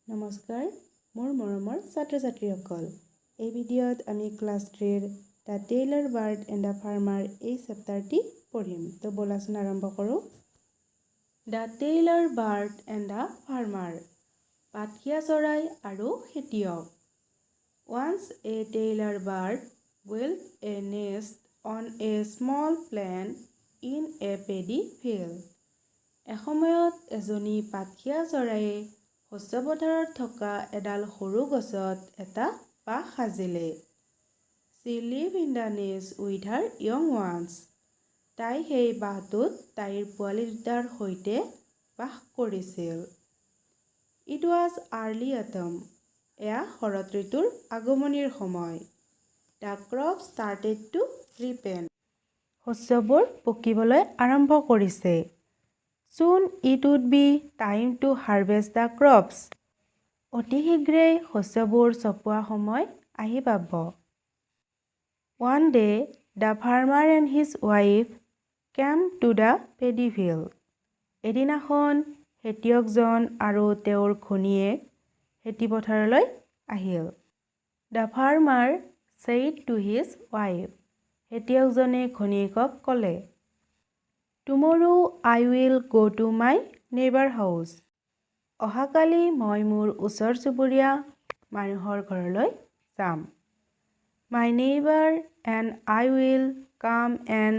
নমস্কাৰ, মোৰ মৰমৰ ছাত্ৰ-ছাত্ৰীসকল। এই ভিডিঅ'ত আমি ক্লাছ 3ৰ the tailor bird and the farmer এই চেপ্টাৰটি পঢ়িম। তো ব'লাচোন আৰম্ভ কৰোঁ। The tailor bird and the farmer, পাতখিয়া চৰাই আৰু খেতিয়ক। Once a tailor bird built a nest on a small plain in a paddy field. এসময়ত এজনী পাতখিয়া চৰায়ে শস্য পথাৰত থকা এডাল সৰু গছত এটা বাহ সাজিলে। She lived in the nest with her young ones. তাই সেই বাহটোত তাইৰ পোৱালি দুটাৰ সৈতে বাস কৰিছিল। It was early autumn. এয়া শৰৎ ঋতুৰ আগমনিৰ সময়। The crops started to ripen. শস্যবোৰ পকিবলৈ আৰম্ভ কৰিছে। Soon it would be time to harvest the crops. অতি শীঘ্ৰেই শস্যবোৰ চপোৱা সময় আহি পাব। One day, the farmer and his wife came to the paddy field. এদিনাখন খেতিয়কজন আৰু তেওঁৰ ঘৈণীয়েক খেতি পথাৰলৈ আহিল। The farmer said to his wife. খেতিয়কজনে ঘৈণীয়েকক ক'লে, Tomorrow I will go to my neighbor house. অহাকালি মই মোৰ ওচৰ চুবুৰীয়া মানুহৰ ঘৰলৈ যাম। My neighbor and I will come and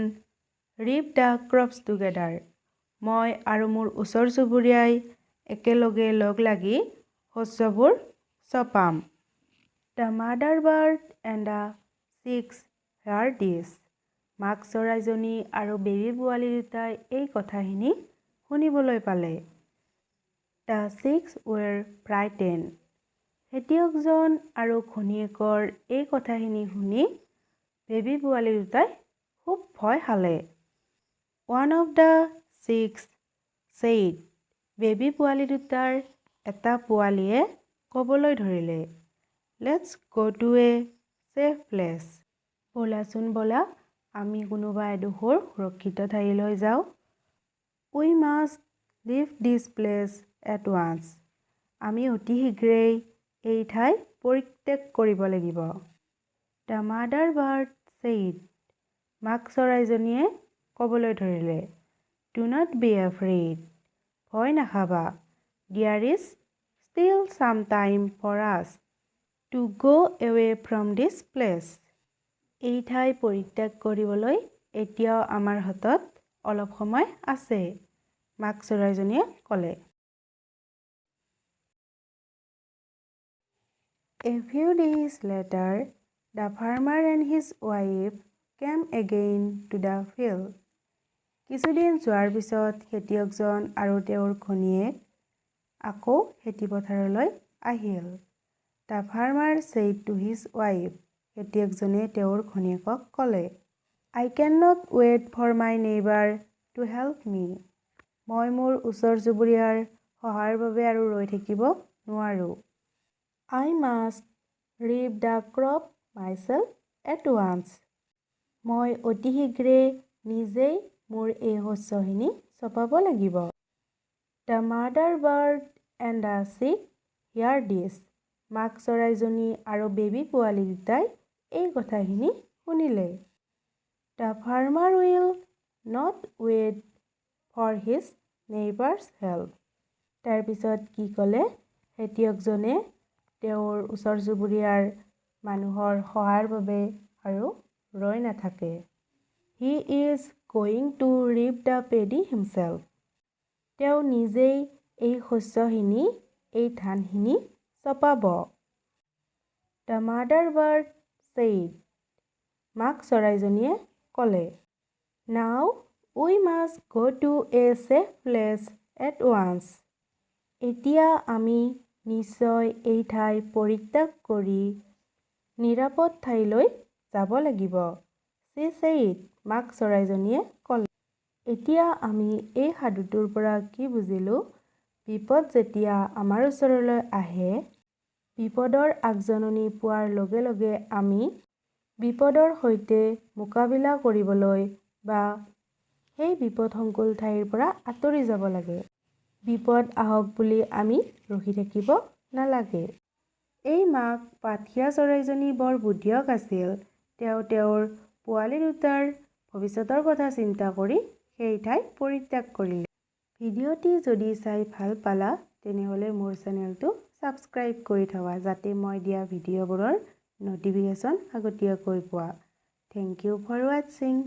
reap the crops together. মই আৰু মোৰ ওচৰ চুবুৰীয়াই একেলগে লগ লাগি শস্যবোৰ চপাম। The mother bird and the chicks heard this. মাক চৰাইজনী আৰু বেবী পোৱালি দুটাই এই কথাখিনি শুনিবলৈ পালে। The chicks were frightened. খেতিয়কজন আৰু ঘৈণীয়েকৰ এই কথাখিনি শুনি বেবী পোৱালি দুটাই খুব ভয় খালে। One of the chicks said. Baby পোৱালি দুটাৰ এটা পোৱালীয়ে ক'বলৈ ধৰিলে, Let's go to a safe place. ব'লাচোন ব'লা, আমি কোনোবা এডোখৰ সুৰক্ষিত ঠাইলৈ যাওঁ। We must leave this place at once. আমি অতি শীঘ্ৰেই এই ঠাই পৰিত্যাগ কৰিব লাগিব। The mother bird said. মাক চৰাইজনীয়ে ক'বলৈ ধৰিলে, Do not be afraid. ভয় নাখাবা। There is still some time for us to go away from this place. এই ঠাই পৰিত্যাগ কৰিবলৈ এতিয়াও আমাৰ হাতত অলপ সময় আছে, মাক চৰাইজনীয়ে ক'লে। A few days later, the farmer and his wife came again to the field. কিছুদিন যোৱাৰ পিছত খেতিয়কজন আৰু তেওঁৰ ঘৈণীয়েক আকৌ খেতি পথাৰলৈ আহিল। The farmer said to his wife. খেতিয়কজনে তেওঁৰ ঘৈণীয়েকক ক'লে, I cannot wait for my neighbor to help me. মই মোৰ ওচৰ চুবুৰীয়াৰ সহায়ৰ বাবে আৰু ৰৈ থাকিব নোৱাৰোঁ। I must reap the crop myself at once. মই অতি শীঘ্ৰে নিজেই মোৰ এই শস্যখিনি চপাব লাগিব। The mother bird and the chick heard this. মাক চৰাইজনী আৰু বেবী পোৱালি দুটাই এই কথাখিনি শুনিলে। The farmer will not wait for his neighbor's help. তাৰপিছত কি ক'লে? খেতিয়কজনে তেওঁৰ ওচৰ চুবুৰীয়াৰ মানুহৰ সহায়ৰ বাবে আৰু ৰৈ নাথাকে। He is going to reap the paddy himself. তেওঁ নিজেই এই শস্যখিনি, এই ধানখিনি চপাব। The mother bird said. মাক চৰাইজনীয়ে ক'লে, Now we must go to a safe place at once. এতিয়া আমি নিশ্চয় এই ঠাই পৰিত্যাগ কৰি নিৰাপদ ঠাইলৈ যাব লাগিব। She said. মাক চৰাইজনীয়ে ক'লে। এতিয়া আমি এই সাধুটোৰ পৰা কি বুজিলোঁ? বিপদ যেতিয়া আমাৰ ওচৰলৈ আহে, বিপদৰ আগজাননী পোৱাৰ লগে লগে আমি বিপদৰ সৈতে মোকাবিলা কৰিবলৈ বা সেই বিপদসংকুল ঠাইৰ পৰা আঁতৰি যাব লাগে। বিপদ আহক বুলি আমি ৰখি থাকিব নালাগে। এই মাক পাঠিয়া চৰাইজনী বৰ বুদ্ধিয়ক আছিল। তেওঁ তেওঁৰ পোৱালি দুটাৰ ভৱিষ্যতৰ কথা চিন্তা কৰি সেই ঠাই পৰিত্যাগ কৰিলে। ভিডিঅ'টি যদি চাই ভাল পালা তেনেহ'লে মোৰ চেনেলটো ছাবস্ক্ৰাইব কৰি থবা যাতে মই দিয়া ভিডিঅ'বোৰৰ ন'টিফিকেশ্যন আগতীয়াকৈ পোৱা। Thank you for ৱাটছিং।